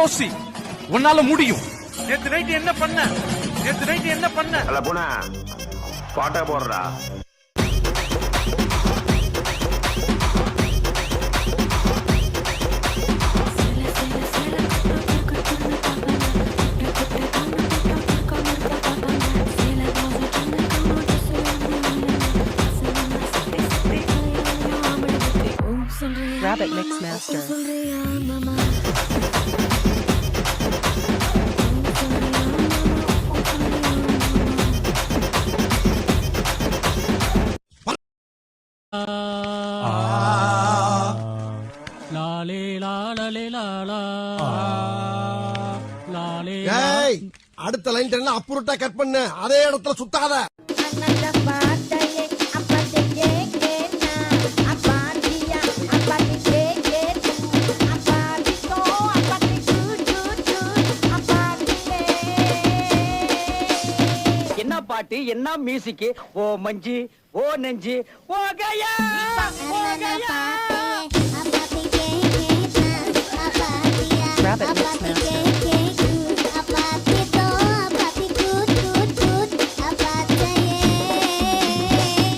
யோசி, உன்னால முடியும். நேத்து நைட் என்ன பண்ண? அல்ல போனா பாட்டா போடுறா. Rabbit Mix Master. அடுத்த லைன் அப்புறட்டா கட் பண்ணு, அதே இடத்துல சுத்தாத. என்ன பாட்டு, என்ன மியூசிக்? ஓ மஞ்சி, ஓ நெஞ்சி, ஓ கயா, ஓ கயா. Rabbit Mix Master.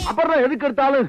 அப்புறம் எதுக்கு எடுத்தாலும்